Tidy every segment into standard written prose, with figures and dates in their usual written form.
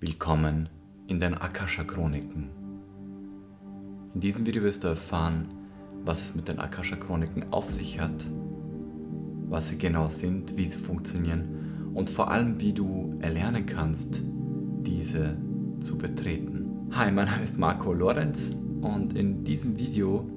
Willkommen in den Akasha-Chroniken. In diesem Video wirst du erfahren, was es mit den Akasha-Chroniken auf sich hat, was sie genau sind, wie sie funktionieren und vor allem, wie du erlernen kannst, diese zu betreten. Hi, mein Name ist Marco Lorenz und in diesem Video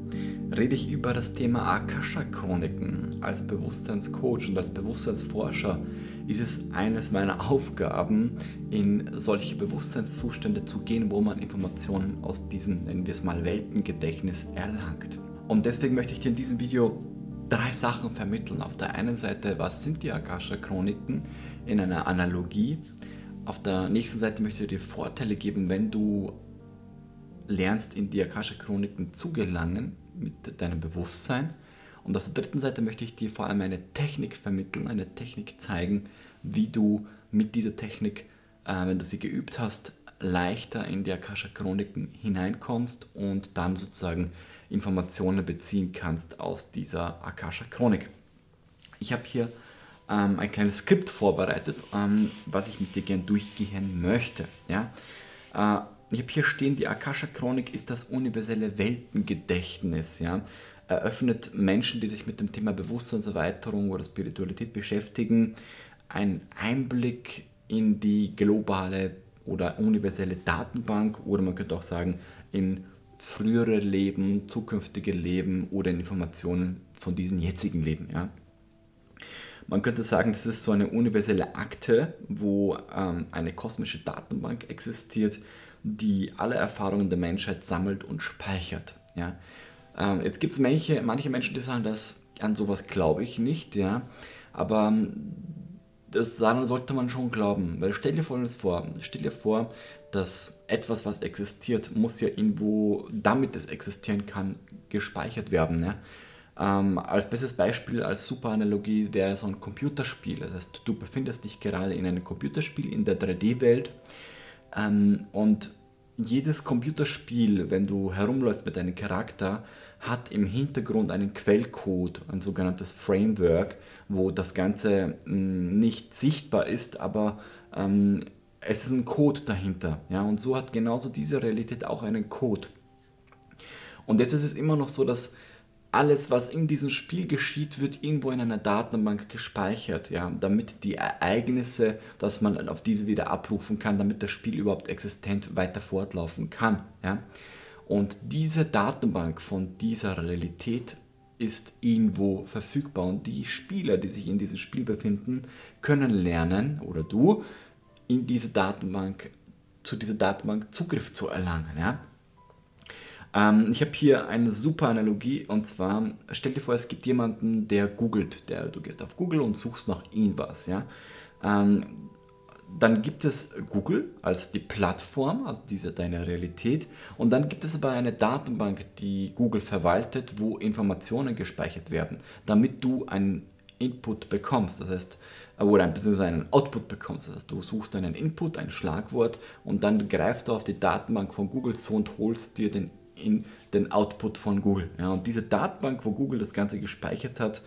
rede ich über das Thema Akasha-Chroniken. Als Bewusstseinscoach und als Bewusstseinsforscher ist es eines meiner Aufgaben, in solche Bewusstseinszustände zu gehen, wo man Informationen aus diesem, nennen wir es mal, Weltengedächtnis erlangt. Und deswegen möchte ich dir in diesem Video 3 Sachen vermitteln. Auf der einen Seite, was sind die Akasha-Chroniken in einer Analogie? Auf der nächsten Seite möchte ich dir Vorteile geben, wenn du lernst, in die Akasha-Chroniken zu gelangen mit deinem Bewusstsein. Und auf der dritten Seite möchte ich dir vor allem eine Technik vermitteln, eine Technik zeigen, wie du mit dieser Technik, wenn du sie geübt hast, leichter in die Akasha-Chroniken hineinkommst und dann sozusagen Informationen beziehen kannst aus dieser Akasha-Chronik. Ich habe hier ein kleines Skript vorbereitet, was ich mit dir gerne durchgehen möchte. Ja? Ich habe hier stehen, die Akasha-Chronik ist das universelle Weltengedächtnis. Ja? Eröffnet Menschen, die sich mit dem Thema Bewusstseinserweiterung oder Spiritualität beschäftigen, einen Einblick in die globale oder universelle Datenbank oder man könnte auch sagen, in frühere Leben, zukünftige Leben oder in Informationen von diesem jetzigen Leben. Ja? Man könnte sagen, das ist so eine universelle Akte, wo eine kosmische Datenbank existiert, die alle Erfahrungen der Menschheit sammelt und speichert. Ja? Jetzt gibt es manche Menschen, die sagen, an sowas glaube ich nicht, ja? Aber daran sollte man schon glauben, weil stell dir Folgendes vor, dass etwas, was existiert, muss ja irgendwo, damit es existieren kann, gespeichert werden. Ja? Als bestes Beispiel, als super Analogie wäre so ein Computerspiel. Das heißt, du befindest dich gerade in einem Computerspiel in der 3D-Welt und jedes Computerspiel, wenn du herumläufst mit deinem Charakter, hat im Hintergrund einen Quellcode, ein sogenanntes Framework, wo das Ganze nicht sichtbar ist, aber es ist ein Code dahinter. Ja? Und so hat genauso diese Realität auch einen Code. Und jetzt ist es immer noch so, dass alles, was in diesem Spiel geschieht, wird irgendwo in einer Datenbank gespeichert, ja, damit die Ereignisse, dass man auf diese wieder abrufen kann, damit das Spiel überhaupt existent weiter fortlaufen kann. Ja. Und diese Datenbank von dieser Realität ist irgendwo verfügbar und die Spieler, die sich in diesem Spiel befinden, können lernen, oder du, in diese Datenbank, zu dieser Datenbank Zugriff zu erlangen. Ja. Ich habe hier eine super Analogie und zwar, stell dir vor, es gibt jemanden, der googelt, du gehst auf Google und suchst nach irgendwas. Ja? Dann gibt es Google als die Plattform, also deine Realität, und dann gibt es aber eine Datenbank, die Google verwaltet, wo Informationen gespeichert werden, damit du einen Input bekommst, das heißt, oder beziehungsweise einen Output bekommst, das heißt, du suchst einen Input, ein Schlagwort und dann greifst du auf die Datenbank von Google zu und holst dir den Output von Google. Ja, und diese Datenbank, wo Google das Ganze gespeichert hat,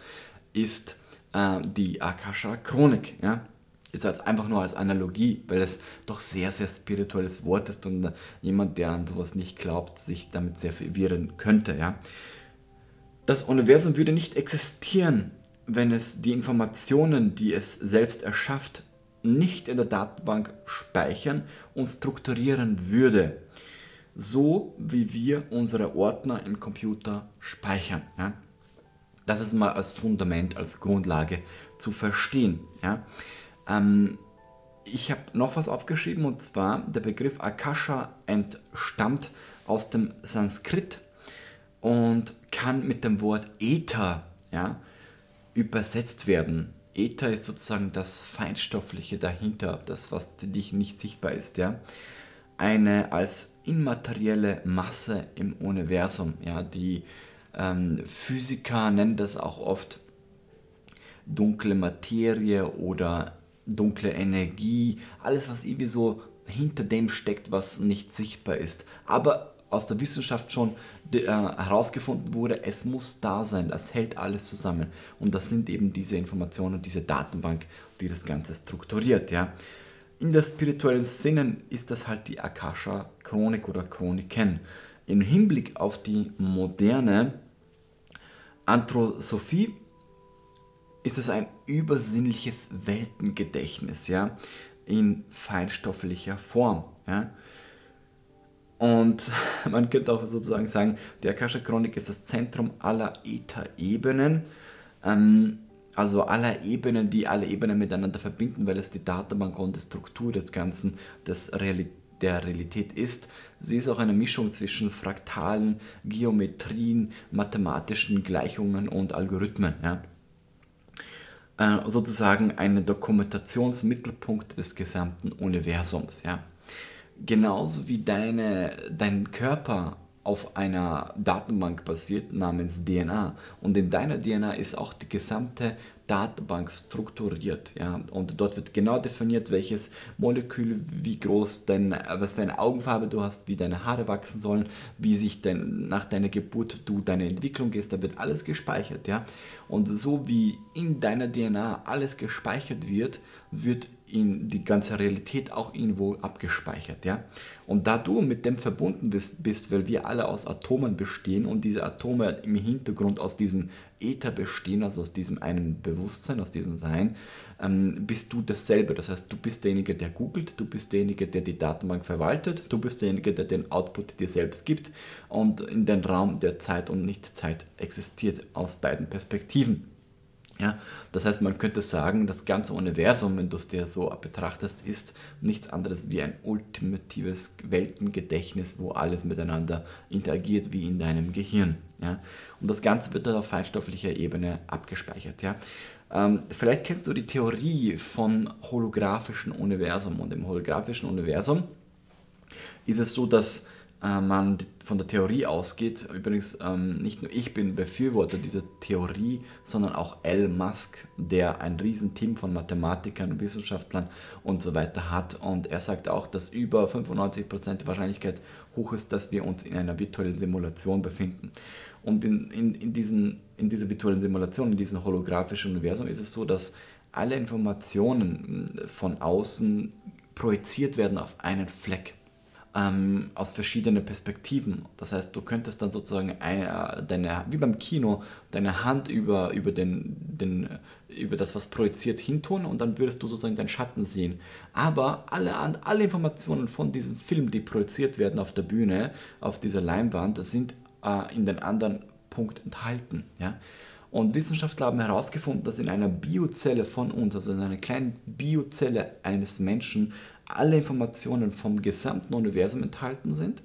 ist die Akasha-Chronik. Ja? Jetzt einfach nur als Analogie, weil es doch sehr, sehr spirituelles Wort ist und jemand, der an sowas nicht glaubt, sich damit sehr verwirren könnte. Ja? Das Universum würde nicht existieren, wenn es die Informationen, die es selbst erschafft, nicht in der Datenbank speichern und strukturieren würde. So wie wir unsere Ordner im Computer speichern. Ja? Das ist mal als Fundament, als Grundlage zu verstehen. Ja? Ich habe noch was aufgeschrieben und zwar der Begriff Akasha entstammt aus dem Sanskrit und kann mit dem Wort Äther, ja, übersetzt werden. Äther ist sozusagen das Feinstoffliche dahinter, das, was für dich nicht sichtbar ist. Ja? Eine als immaterielle Masse im Universum. Ja, die Physiker nennen das auch oft dunkle Materie oder dunkle Energie. Alles, was irgendwie so hinter dem steckt, was nicht sichtbar ist. Aber aus der Wissenschaft schon herausgefunden wurde, es muss da sein, das hält alles zusammen. Und das sind eben diese Informationen, diese Datenbank, die das Ganze strukturiert. Ja. in der spirituellen Sinne ist das halt die Akasha-Chronik oder Chroniken. Im Hinblick auf die moderne Anthroposophie ist es ein übersinnliches Weltengedächtnis, ja, in feinstofflicher Form. Ja. Und man könnte auch sozusagen sagen, die Akasha-Chronik ist das Zentrum aller Äther-Ebenen, also aller Ebenen, die alle Ebenen miteinander verbinden, weil es die Datenbank und die Struktur des Ganzen der Realität ist. Sie ist auch eine Mischung zwischen Fraktalen, Geometrien, mathematischen Gleichungen und Algorithmen. Ja. Sozusagen ein Dokumentationsmittelpunkt des gesamten Universums. Ja. Genauso wie dein Körper auf einer Datenbank basiert namens DNA, und in deiner DNA ist auch die gesamte Datenbank strukturiert, ja, und dort wird genau definiert, welches Molekül, wie groß was für eine Augenfarbe du hast, wie deine Haare wachsen sollen, wie sich denn nach deiner Geburt deine Entwicklung ist, da wird alles gespeichert, ja, und so wie in deiner DNA alles gespeichert wird, wird in die ganze Realität auch irgendwo abgespeichert, ja. Und da du mit dem verbunden bist, weil wir alle aus Atomen bestehen und diese Atome im Hintergrund aus diesem Äther bestehen, also aus diesem einem Bewusstsein, aus diesem Sein, bist du dasselbe. Das heißt, du bist derjenige, der googelt, du bist derjenige, der die Datenbank verwaltet, du bist derjenige, der den Output dir selbst gibt und in den Raum der Zeit und Nicht-Zeit existiert aus beiden Perspektiven. Ja, das heißt, man könnte sagen, das ganze Universum, wenn du es dir so betrachtest, ist nichts anderes wie ein ultimatives Weltengedächtnis, wo alles miteinander interagiert wie in deinem Gehirn. Ja? Und das Ganze wird dann auf feinstofflicher Ebene abgespeichert. Ja? Vielleicht kennst du die Theorie von holographischen Universum. Und im holographischen Universum ist es so, dass man von der Theorie ausgeht. Übrigens, nicht nur ich bin Befürworter dieser Theorie, sondern auch Elon Musk, der ein Riesenteam von Mathematikern, Wissenschaftlern und so weiter hat. Und er sagt auch, dass über 95% die Wahrscheinlichkeit hoch ist, dass wir uns in einer virtuellen Simulation befinden. Und in dieser virtuellen Simulation, in diesem holographischen Universum ist es so, dass alle Informationen von außen projiziert werden auf einen Fleck. Aus verschiedenen Perspektiven. Das heißt, du könntest dann sozusagen wie beim Kino, deine Hand über das, was projiziert, hintun und dann würdest du sozusagen deinen Schatten sehen. Aber alle Informationen von diesem Film, die projiziert werden auf der Bühne, auf dieser Leinwand, sind in den anderen Punkt enthalten. Ja? Und Wissenschaftler haben herausgefunden, dass in einer Biozelle von uns, also in einer kleinen Biozelle eines Menschen, alle Informationen vom gesamten Universum enthalten sind,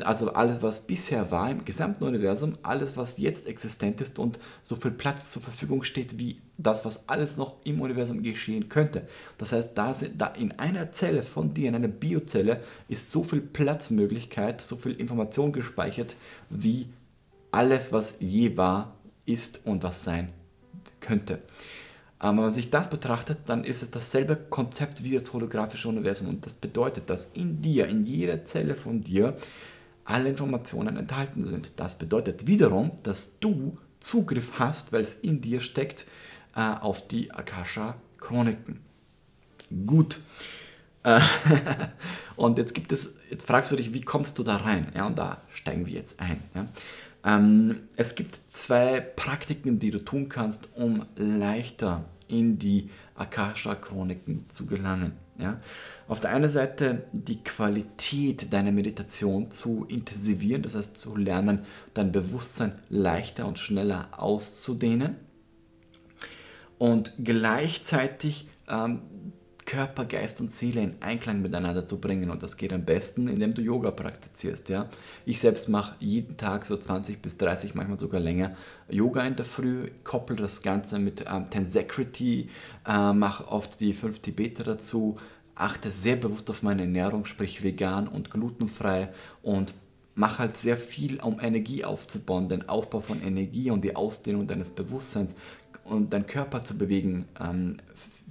also alles, was bisher war im gesamten Universum, alles, was jetzt existent ist und so viel Platz zur Verfügung steht, wie das, was alles noch im Universum geschehen könnte. Das heißt, da in einer Zelle von dir, in einer Biozelle, ist so viel Platzmöglichkeit, so viel Information gespeichert, wie alles, was je war, ist und was sein könnte. Wenn man sich das betrachtet, dann ist es dasselbe Konzept wie das holographische Universum. Und das bedeutet, dass in dir, in jeder Zelle von dir, alle Informationen enthalten sind. Das bedeutet wiederum, dass du Zugriff hast, weil es in dir steckt, auf die Akasha-Chroniken. Gut. Und jetzt fragst du dich, wie kommst du da rein? Ja, und da steigen wir jetzt ein. Ja. Es gibt 2 Praktiken, die du tun kannst, um leichter in die Akasha-Chroniken zu gelangen. Ja? Auf der einen Seite die Qualität deiner Meditation zu intensivieren, das heißt zu lernen, dein Bewusstsein leichter und schneller auszudehnen und gleichzeitig Körper, Geist und Seele in Einklang miteinander zu bringen. Und das geht am besten, indem du Yoga praktizierst. Ja? Ich selbst mache jeden Tag so 20 bis 30, manchmal sogar länger, Yoga in der Früh, koppel das Ganze mit Tensegrity, mache oft die 5 Tibeter dazu, achte sehr bewusst auf meine Ernährung, sprich vegan und glutenfrei und mache halt sehr viel, um Energie aufzubauen, den Aufbau von Energie und die Ausdehnung deines Bewusstseins und deinen Körper zu bewegen,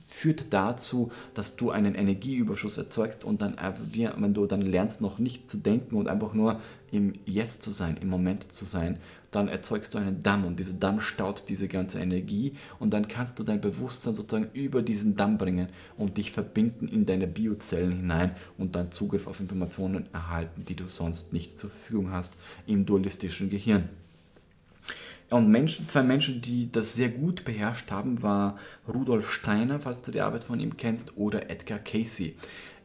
führt dazu, dass du einen Energieüberschuss erzeugst und dann, wenn du dann lernst, noch nicht zu denken und einfach nur im Jetzt zu sein, im Moment zu sein, dann erzeugst du einen Damm und dieser Damm staut diese ganze Energie und dann kannst du dein Bewusstsein sozusagen über diesen Damm bringen und dich verbinden in deine Biozellen hinein und dann Zugriff auf Informationen erhalten, die du sonst nicht zur Verfügung hast im dualistischen Gehirn. Und zwei Menschen, die das sehr gut beherrscht haben, war Rudolf Steiner, falls du die Arbeit von ihm kennst, oder Edgar Cayce.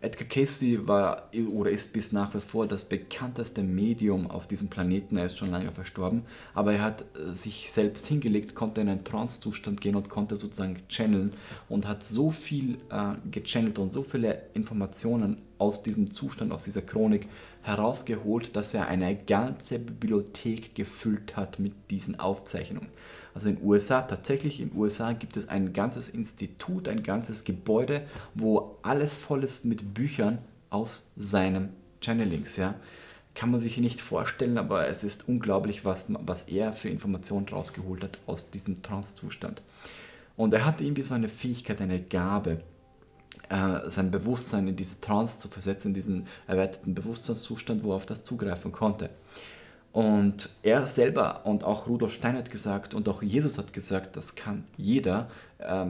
Edgar Cayce war oder ist bis nach wie vor das bekannteste Medium auf diesem Planeten. Er ist schon lange verstorben, aber er hat sich selbst hingelegt, konnte in einen Trance-Zustand gehen und konnte sozusagen channeln und hat so viel gechannelt und so viele Informationen aus diesem Zustand, aus dieser Chronik herausgeholt, dass er eine ganze Bibliothek gefüllt hat mit diesen Aufzeichnungen. Also in den USA, tatsächlich in den USA gibt es ein ganzes Institut, ein ganzes Gebäude, wo alles voll ist mit Büchern aus seinem Channelings. Ja. Kann man sich nicht vorstellen, aber es ist unglaublich, was er für Informationen rausgeholt hat aus diesem Trance-Zustand. Und er hatte irgendwie so eine Fähigkeit, eine Gabe, sein Bewusstsein in diese Trance zu versetzen, in diesen erweiterten Bewusstseinszustand, wo er auf das zugreifen konnte. Und er selber und auch Rudolf Steiner hat gesagt und auch Jesus hat gesagt, das kann jeder.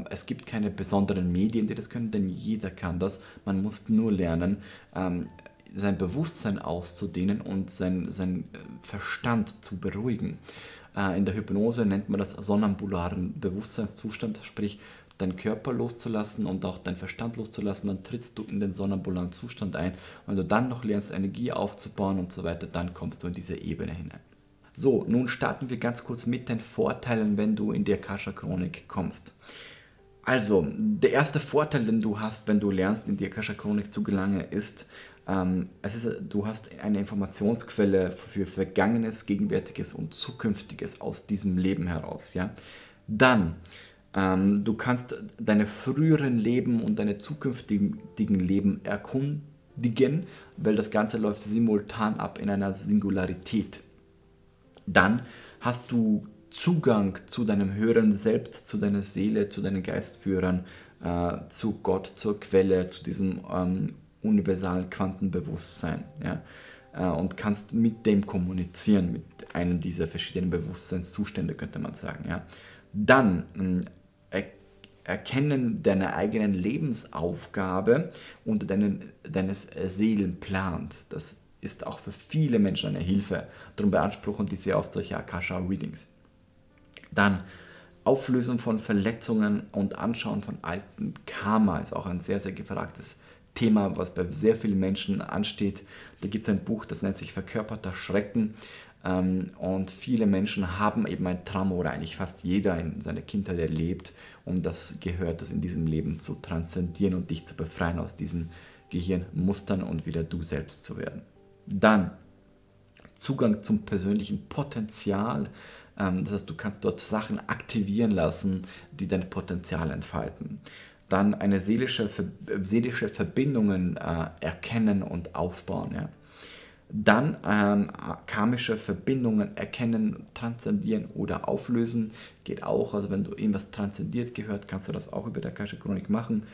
Es gibt keine besonderen Medien, die das können, denn jeder kann das. Man muss nur lernen, sein Bewusstsein auszudehnen und sein Verstand zu beruhigen. In der Hypnose nennt man das somnambularen Bewusstseinszustand, sprich deinen Körper loszulassen und auch deinen Verstand loszulassen, dann trittst du in den somnambularen Zustand ein. Und wenn du dann noch lernst, Energie aufzubauen und so weiter, dann kommst du in diese Ebene hinein. So, nun starten wir ganz kurz mit den Vorteilen, wenn du in die Akasha-Chronik kommst. Also, der erste Vorteil, den du hast, wenn du lernst, in die Akasha-Chronik zu gelangen, ist, du hast eine Informationsquelle für Vergangenes, Gegenwärtiges und Zukünftiges aus diesem Leben heraus. Ja? Dann, du kannst deine früheren Leben und deine zukünftigen Leben erkundigen, weil das Ganze läuft simultan ab in einer Singularität. Dann hast du Zugang zu deinem höheren Selbst, zu deiner Seele, zu deinen Geistführern, zu Gott, zur Quelle, zu diesem universalen Quantenbewusstsein. Ja? Und kannst mit dem kommunizieren, mit einem dieser verschiedenen Bewusstseinszustände, könnte man sagen. Ja? Dann Erkennen deiner eigenen Lebensaufgabe und deines Seelenplans. Das ist auch für viele Menschen eine Hilfe. Darum beanspruchen die sehr oft solche Akasha-Readings. Dann Auflösung von Verletzungen und Anschauen von alten Karma ist auch ein sehr, sehr gefragtes Thema, was bei sehr vielen Menschen ansteht. Da gibt es ein Buch, das nennt sich Verkörperter Schrecken. Und viele Menschen haben eben ein Trauma oder eigentlich fast jeder in seiner Kindheit erlebt und das gehört es in diesem Leben zu transzendieren und dich zu befreien aus diesen Gehirnmustern und wieder du selbst zu werden. Dann Zugang zum persönlichen Potenzial, das heißt, du kannst dort Sachen aktivieren lassen, die dein Potenzial entfalten. Dann eine seelische Verbindungen erkennen und aufbauen. Ja. Dann karmische Verbindungen erkennen, transzendieren oder auflösen. Geht auch, also wenn du irgendwas transzendiert gehört, kannst du das auch über die Akasha-Chronik machen.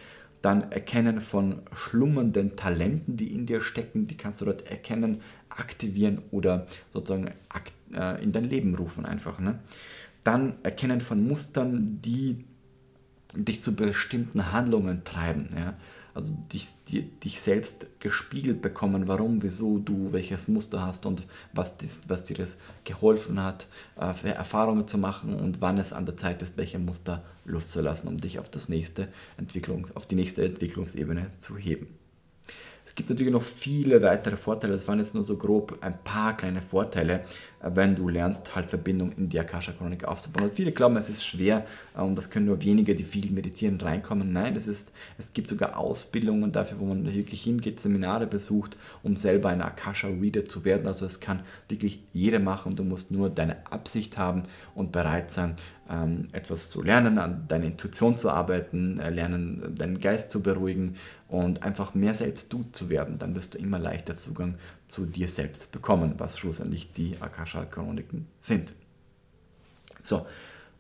Dann Erkennen von schlummernden Talenten, die in dir stecken, die kannst du dort erkennen, aktivieren oder sozusagen in dein Leben rufen einfach. Ne? Dann Erkennen von Mustern, die dich zu bestimmten Handlungen treiben. Ja? Also dich selbst gespiegelt bekommen, warum, wieso du welches Muster hast und was dir das geholfen hat, Erfahrungen zu machen und wann es an der Zeit ist, welche Muster loszulassen, um dich auf die nächste Entwicklungsebene zu heben. Es gibt natürlich noch viele weitere Vorteile, das waren jetzt nur so grob ein paar kleine Vorteile, wenn du lernst, halt Verbindung in die Akasha-Chronik aufzubauen. Und viele glauben, es ist schwer und das können nur wenige, die viel meditieren, reinkommen. Nein, es gibt sogar Ausbildungen dafür, wo man wirklich hingeht, Seminare besucht, um selber ein Akasha-Reader zu werden. Also es kann wirklich jeder machen, du musst nur deine Absicht haben und bereit sein, etwas zu lernen, an deiner Intuition zu arbeiten, lernen, deinen Geist zu beruhigen und einfach mehr selbst du zu werden. Dann wirst du immer leichter Zugang zu dir selbst bekommen, was schlussendlich die Akasha-Chroniken sind. So,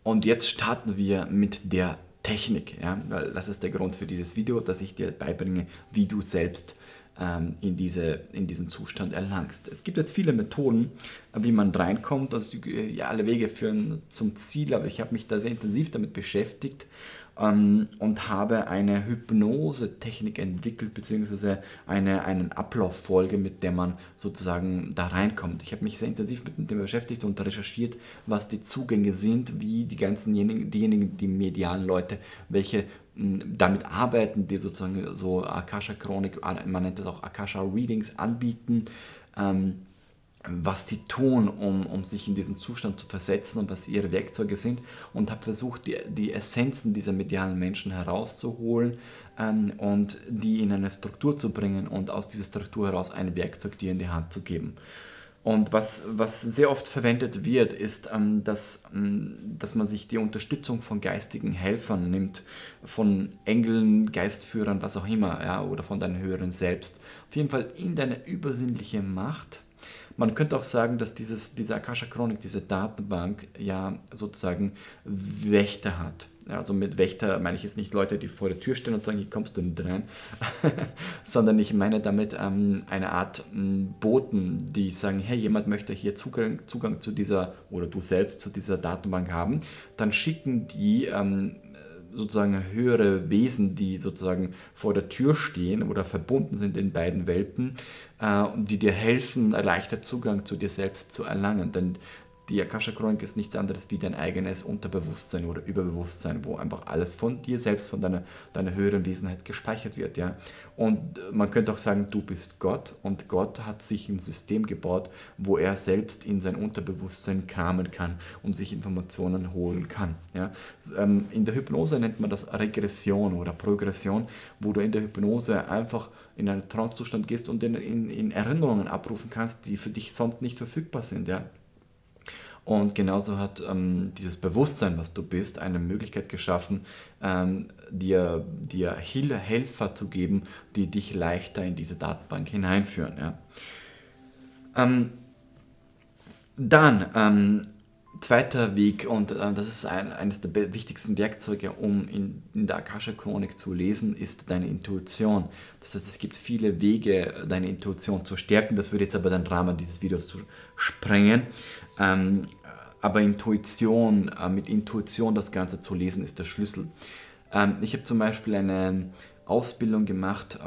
und jetzt starten wir mit der Technik, ja? Weil das ist der Grund für dieses Video, dass ich dir beibringe, wie du selbst in diesen Zustand erlangst. Es gibt jetzt viele Methoden, wie man reinkommt. Also ja, alle Wege führen zum Ziel, aber ich habe mich da sehr intensiv damit beschäftigt und habe eine Hypnose-Technik entwickelt, beziehungsweise einen Ablauffolge, mit der man sozusagen da reinkommt. Ich habe mich sehr intensiv mit dem Thema beschäftigt und recherchiert, was die Zugänge sind, wie diejenigen, die medialen Leute, welche damit arbeiten, die sozusagen so Akasha-Chronik, man nennt das auch Akasha-Readings anbieten, was die tun, um sich in diesen Zustand zu versetzen und was ihre Werkzeuge sind, und habe versucht, die Essenzen dieser medialen Menschen herauszuholen und die in eine Struktur zu bringen und aus dieser Struktur heraus ein Werkzeug dir in die Hand zu geben. Und was sehr oft verwendet wird, ist, dass man sich die Unterstützung von geistigen Helfern nimmt, von Engeln, Geistführern, was auch immer, ja, oder von deinem höheren Selbst. Auf jeden Fall in deine übersinnliche Macht. Man könnte auch sagen, dass diese Akasha-Chronik, diese Datenbank, ja sozusagen Wächter hat. Ja, also mit Wächter meine ich jetzt nicht Leute, die vor der Tür stehen und sagen, hier kommst du nicht rein, sondern ich meine damit eine Art Boten, die sagen, hey, jemand möchte hier Zugang zu dieser, oder du selbst zu dieser Datenbank haben, dann schicken die sozusagen höhere Wesen, die sozusagen vor der Tür stehen oder verbunden sind in beiden Welten, die dir helfen, erleichtert Zugang zu dir selbst zu erlangen. Denn die Akasha-Chronik ist nichts anderes wie dein eigenes Unterbewusstsein oder Überbewusstsein, wo einfach alles von dir selbst, von deiner höheren Wesenheit gespeichert wird. Ja? Und man könnte auch sagen, du bist Gott, und Gott hat sich ein System gebaut, wo er selbst in sein Unterbewusstsein kramen kann und sich Informationen holen kann. Ja? In der Hypnose nennt man das Regression oder Progression, wo du in der Hypnose einfach in einen Trance-Zustand gehst und in Erinnerungen abrufen kannst, die für dich sonst nicht verfügbar sind. Ja? Und genauso hat dieses Bewusstsein, was du bist, eine Möglichkeit geschaffen, dir Helfer zu geben, die dich leichter in diese Datenbank hineinführen. Ja. Dann, zweiter Weg, und das ist eines der wichtigsten Werkzeuge, um in der Akasha-Chronik zu lesen, ist deine Intuition. Das heißt, es gibt viele Wege, deine Intuition zu stärken. Das würde jetzt aber den Rahmen dieses Videos zu sprengen. Aber mit Intuition das Ganze zu lesen, ist der Schlüssel. Ich habe zum Beispiel eine Ausbildung gemacht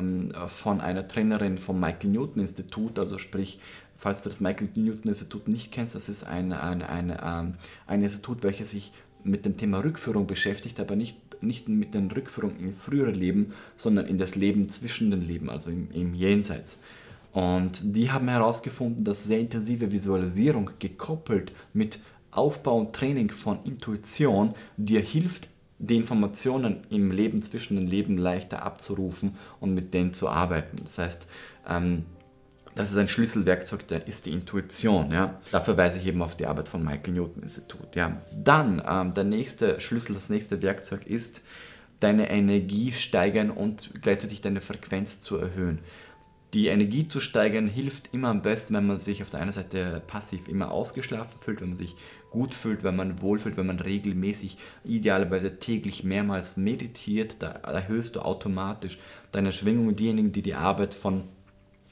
von einer Trainerin vom Michael Newton Institut, also sprich, falls du das Michael Newton Institut nicht kennst, das ist ein Institut, welches sich mit dem Thema Rückführung beschäftigt, aber nicht mit den Rückführungen in frühere Leben, sondern in das Leben zwischen den Leben, also im Jenseits. Und die haben herausgefunden, dass sehr intensive Visualisierung gekoppelt mit Aufbau und Training von Intuition dir hilft, die Informationen im Leben zwischen den Leben leichter abzurufen und mit denen zu arbeiten. Das heißt, das ist ein Schlüsselwerkzeug, der ist die Intuition. Ja? Da verweise ich eben auf die Arbeit vom Michael Newton Institut. Ja? Dann der nächste Schlüssel, das nächste Werkzeug ist, deine Energie steigern und gleichzeitig deine Frequenz zu erhöhen. Die Energie zu steigern hilft immer am besten, wenn man sich auf der einen Seite passiv immer ausgeschlafen fühlt, wenn man sich gut fühlt, wenn man wohlfühlt, wenn man regelmäßig, idealerweise täglich mehrmals meditiert. Da erhöhst du automatisch deine Schwingung. Diejenigen, die die Arbeit von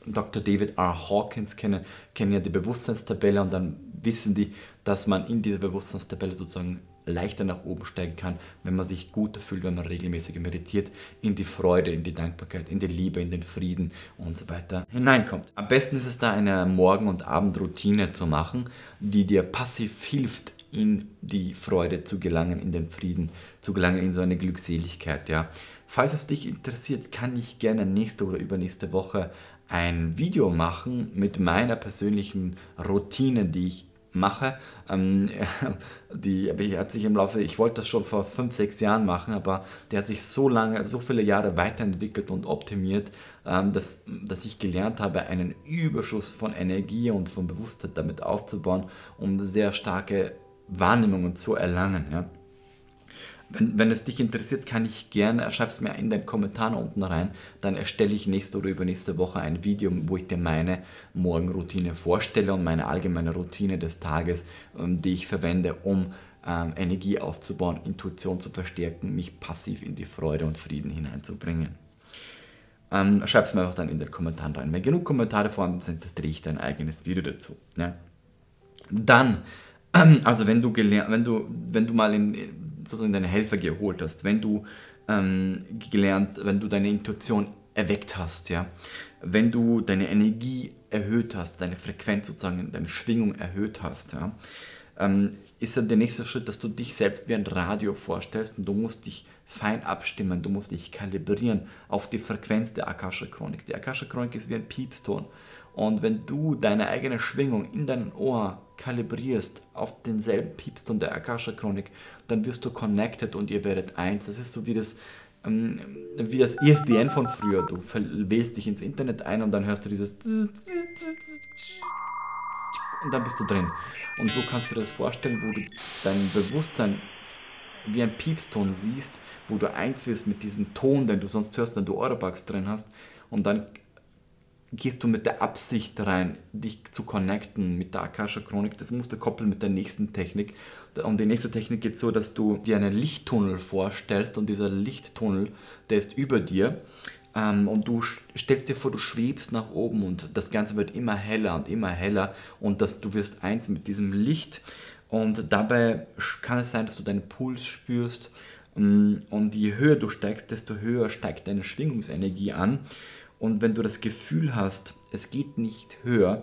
Dr. David R. Hawkins kennen ja die Bewusstseinstabelle, und dann wissen die, dass man in dieser Bewusstseinstabelle sozusagen leichter nach oben steigen kann, wenn man sich gut fühlt, wenn man regelmäßig meditiert, in die Freude, in die Dankbarkeit, in die Liebe, in den Frieden und so weiter hineinkommt. Am besten ist es da, eine Morgen- und Abendroutine zu machen, die dir passiv hilft, in die Freude zu gelangen, in den Frieden zu gelangen, in so eine Glückseligkeit. Ja. Falls es dich interessiert, kann ich gerne nächste oder übernächste Woche ein Video machen mit meiner persönlichen Routine, die ich mache. Die hat sich im Laufe, ich wollte das schon vor 5, 6 Jahren machen, aber die hat sich so viele Jahre weiterentwickelt und optimiert, dass ich gelernt habe, einen Überschuss von Energie und von Bewusstheit damit aufzubauen, um sehr starke Wahrnehmungen zu erlangen. Ja. Wenn es dich interessiert, kann ich gerne, schreib es mir in den Kommentaren unten rein, dann erstelle ich nächste oder übernächste Woche ein Video, wo ich dir meine Morgenroutine vorstelle und meine allgemeine Routine des Tages, die ich verwende, um Energie aufzubauen, Intuition zu verstärken, mich passiv in die Freude und Frieden hineinzubringen. Schreib es mir einfach dann in den Kommentaren rein. Wenn genug Kommentare vorhanden sind, drehe ich dein eigenes Video dazu. Ja? Dann, also wenn du mal sozusagen deine Helfer geholt hast, wenn du wenn du deine Intuition erweckt hast, ja, wenn du deine Energie erhöht hast, deine Frequenz sozusagen, deine Schwingung erhöht hast, ja, ist dann der nächste Schritt, dass du dich selbst wie ein Radio vorstellst und du musst dich fein abstimmen, du musst dich kalibrieren auf die Frequenz der Akasha-Chronik. Die Akasha-Chronik ist wie ein Piepston und wenn du deine eigene Schwingung in deinem Ohr kalibrierst auf denselben Piepston der Akasha-Chronik, dann wirst du connected und ihr werdet eins. Das ist so wie das ISDN von früher. Du wählst dich ins Internet ein und dann hörst du dieses und dann bist du drin. Und so kannst du dir das vorstellen, wo du dein Bewusstsein wie ein Piepston siehst, wo du eins wirst mit diesem Ton, den du sonst hörst, wenn du Oropax drin hast. Und dann gehst du mit der Absicht rein, dich zu connecten mit der Akasha-Chronik. Das musst du koppeln mit der nächsten Technik. Und die nächste Technik geht so, dass du dir einen Lichttunnel vorstellst und dieser Lichttunnel, der ist über dir. Und du stellst dir vor, du schwebst nach oben und das Ganze wird immer heller und du wirst eins mit diesem Licht und dabei kann es sein, dass du deinen Puls spürst und je höher du steigst, desto höher steigt deine Schwingungsenergie an und wenn du das Gefühl hast, es geht nicht höher,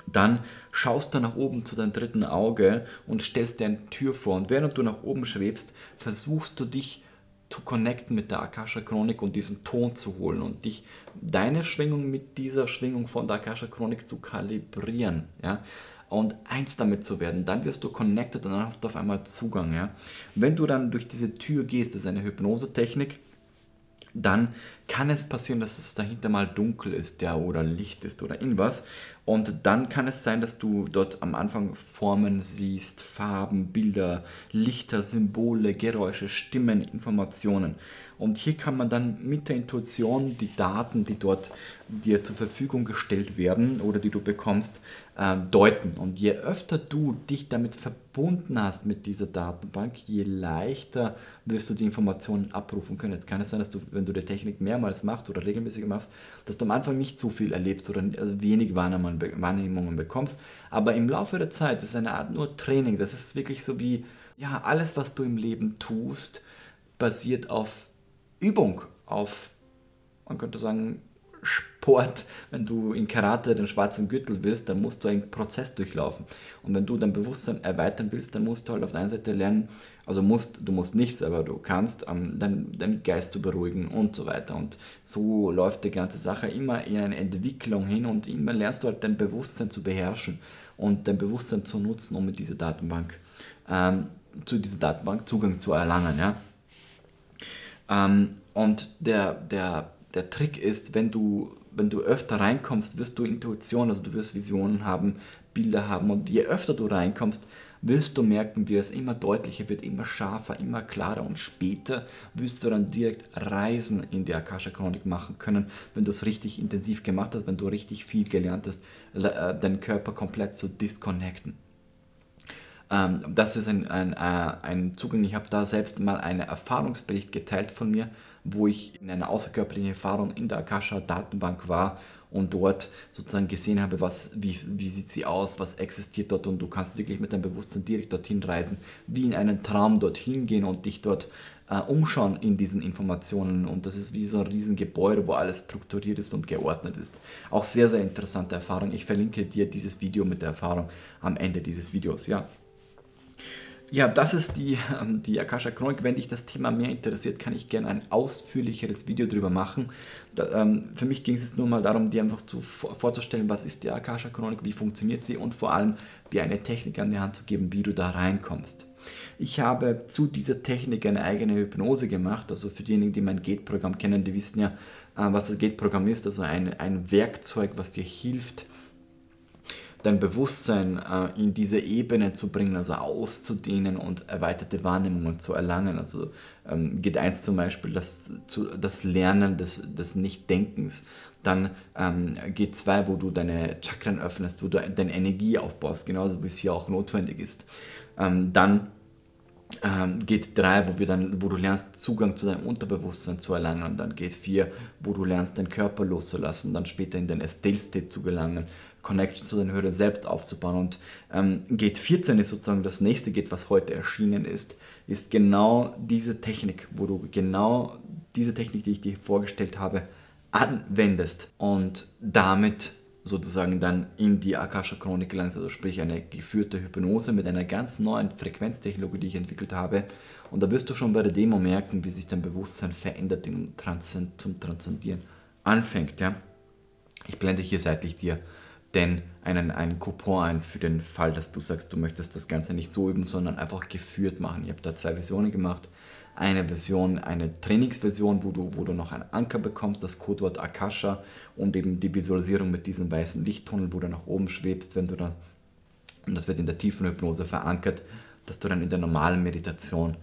dann schaust du nach oben zu deinem dritten Auge und stellst dir eine Tür vor und während du nach oben schwebst, versuchst du dich zu connecten mit der Akasha-Chronik und diesen Ton zu holen und deine Schwingung mit dieser Schwingung von der Akasha-Chronik zu kalibrieren, ja, und eins damit zu werden, dann wirst du connected und dann hast du auf einmal Zugang, ja. Wenn du dann durch diese Tür gehst, das ist eine Hypnose-Technik, dann kann es passieren, dass es dahinter mal dunkel ist, ja, oder Licht ist oder irgendwas. Und dann kann es sein, dass du dort am Anfang Formen siehst, Farben, Bilder, Lichter, Symbole, Geräusche, Stimmen, Informationen. Und hier kann man dann mit der Intuition die Daten, die dort dir zur Verfügung gestellt werden oder die du bekommst, deuten. Und je öfter du dich damit verbunden hast mit dieser Datenbank, je leichter wirst du die Informationen abrufen können. Jetzt kann es sein, dass du, wenn du die Technik mehrmals machst oder regelmäßig machst, dass du am Anfang nicht so viel erlebst oder wenig Wahrnehmungen bekommst. Aber im Laufe der Zeit, das ist eine Art nur Training, das ist wirklich so wie, ja, alles, was du im Leben tust, basiert auf Übung, auf, man könnte sagen, Sport. Wenn du in Karate den schwarzen Gürtel willst, dann musst du einen Prozess durchlaufen. Und wenn du dein Bewusstsein erweitern willst, dann musst du halt auf der einen Seite lernen, also du musst nichts, aber du kannst deinen Geist zu beruhigen und so weiter. Und so läuft die ganze Sache immer in eine Entwicklung hin und immer lernst du halt dein Bewusstsein zu beherrschen und dein Bewusstsein zu nutzen, um mit dieser Datenbank, zu dieser Datenbank Zugang zu erlangen. Ja? Und der Trick ist, wenn du öfter reinkommst, wirst du Intuition, also du wirst Visionen haben, Bilder haben und je öfter du reinkommst, wirst du merken, wie es immer deutlicher wird, immer scharfer, immer klarer und später wirst du dann direkt Reisen in die Akasha-Chronik machen können, wenn du es richtig intensiv gemacht hast, wenn du richtig viel gelernt hast, deinen Körper komplett zu disconnecten. Das ist ein Zugang, ich habe da selbst mal einen Erfahrungsbericht geteilt von mir, wo ich in einer außerkörperlichen Erfahrung in der Akasha-Datenbank war und dort sozusagen gesehen habe, wie sieht sie aus, was existiert dort und du kannst wirklich mit deinem Bewusstsein direkt dorthin reisen, wie in einen Traum dorthin gehen und dich dort umschauen in diesen Informationen und das ist wie so ein riesen Gebäude, wo alles strukturiert ist und geordnet ist. Auch sehr, sehr interessante Erfahrung. Ich verlinke dir dieses Video mit der Erfahrung am Ende dieses Videos, ja. Ja, das ist die Akasha-Chronik. Wenn dich das Thema mehr interessiert, kann ich gerne ein ausführlicheres Video darüber machen. Für mich ging es jetzt nur mal darum, dir einfach vorzustellen, was ist die Akasha-Chronik, wie funktioniert sie und vor allem dir eine Technik an die Hand zu geben, wie du da reinkommst. Ich habe zu dieser Technik eine eigene Hypnose gemacht, also für diejenigen, die mein Gate-Programm kennen, die wissen ja, was das Gate-Programm ist, also ein Werkzeug, was dir hilft, dein Bewusstsein in diese Ebene zu bringen, also auszudehnen und erweiterte Wahrnehmungen zu erlangen. Also geht eins zum Beispiel das Lernen des Nichtdenkens. Dann geht 2, wo du deine Chakren öffnest, wo du deine Energie aufbaust, genauso wie es hier auch notwendig ist. Dann Geht 3, wo du lernst, Zugang zu deinem Unterbewusstsein zu erlangen. Und dann geht 4, wo du lernst, deinen Körper loszulassen, dann später in den Still-State zu gelangen, Connection zu deinem höheren Selbst aufzubauen. Und geht 14 ist sozusagen das nächste Geht, was heute erschienen ist genau diese Technik, wo du genau diese Technik, die ich dir vorgestellt habe, anwendest und damit sozusagen dann in die Akasha-Chronik gelangst, also sprich eine geführte Hypnose mit einer ganz neuen Frequenztechnologie, die ich entwickelt habe. Und da wirst du schon bei der Demo merken, wie sich dein Bewusstsein verändert und zum Transzendieren anfängt. Ja? Ich blende hier seitlich dir einen Coupon ein für den Fall, dass du sagst, du möchtest das Ganze nicht so üben, sondern einfach geführt machen. Ich habe da 2 Versionen gemacht. Eine Version, eine Trainingsversion, wo du noch einen Anker bekommst, das Codewort Akasha und eben die Visualisierung mit diesem weißen Lichttunnel, wo du nach oben schwebst, und das wird in der tiefen Hypnose verankert, dass du dann in der normalen Meditation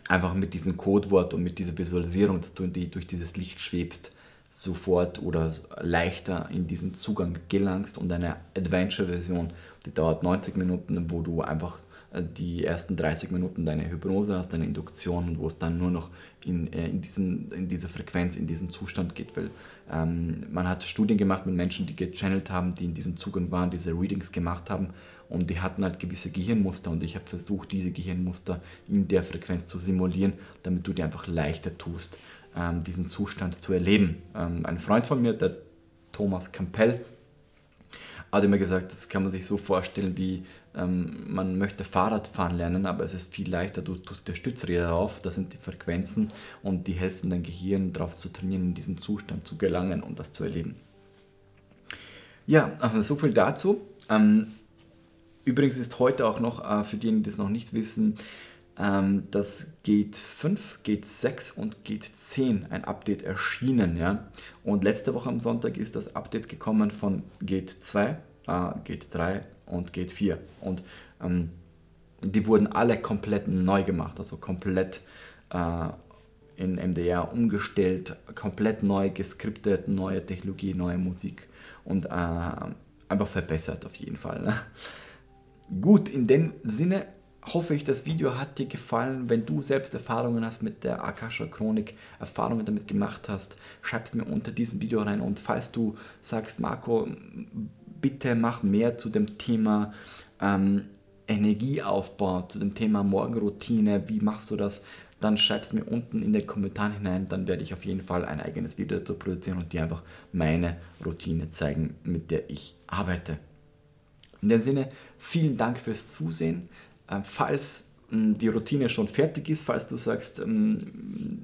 einfach mit diesem Codewort und mit dieser Visualisierung, dass du durch dieses Licht schwebst, sofort oder leichter in diesen Zugang gelangst, und eine Adventure-Version, die dauert 90 Minuten, wo du einfach die ersten 30 Minuten deine Hypnose hast, deine Induktion, und wo es dann nur noch in diese Frequenz, in diesen Zustand geht, weil man hat Studien gemacht mit Menschen, die gechannelt haben, die in diesem Zugang waren, diese Readings gemacht haben, und die hatten halt gewisse Gehirnmuster, und ich habe versucht, diese Gehirnmuster in der Frequenz zu simulieren, damit du dir einfach leichter tust, diesen Zustand zu erleben. Ein Freund von mir, der Thomas Campbell, hat immer gesagt, das kann man sich so vorstellen, wie man möchte Fahrrad fahren lernen, aber es ist viel leichter, du tust dir Stützräder auf, das sind die Frequenzen, und die helfen dein Gehirn darauf zu trainieren, in diesen Zustand zu gelangen und das zu erleben. Ja, so viel dazu. Übrigens ist heute auch noch, für diejenigen, die es noch nicht wissen, das Gate 5, Gate 6 und Gate 10 ein Update erschienen. Ja? Und letzte Woche am Sonntag ist das Update gekommen von Gate 2, Gate 3 und Gate 4. Und die wurden alle komplett neu gemacht, also komplett in MDR umgestellt, komplett neu geskriptet, neue Technologie, neue Musik und einfach verbessert auf jeden Fall. Ne? Gut, in dem Sinne hoffe ich, das Video hat dir gefallen. Wenn du selbst Erfahrungen hast mit der Akasha-Chronik, Erfahrungen damit gemacht hast, schreib es mir unter diesem Video rein. Und falls du sagst, Marco, bitte mach mehr zu dem Thema Energieaufbau, zu dem Thema Morgenroutine, wie machst du das, dann schreib es mir unten in den Kommentaren hinein. Dann werde ich auf jeden Fall ein eigenes Video dazu produzieren und dir einfach meine Routine zeigen, mit der ich arbeite. In dem Sinne, vielen Dank fürs Zusehen. Falls die Routine schon fertig ist, falls du sagst,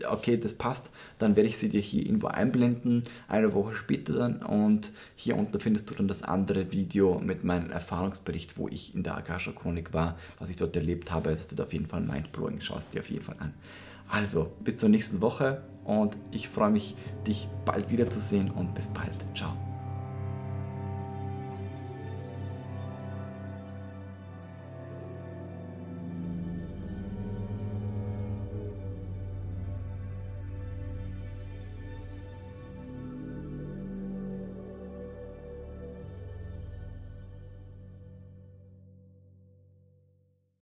okay, das passt, dann werde ich sie dir hier irgendwo einblenden, eine Woche später dann, und hier unten findest du dann das andere Video mit meinem Erfahrungsbericht, wo ich in der Akasha-Chronik war, was ich dort erlebt habe. Es wird auf jeden Fall mindblowing, schau es dir auf jeden Fall an. Also, bis zur nächsten Woche, und ich freue mich, dich bald wiederzusehen, und bis bald.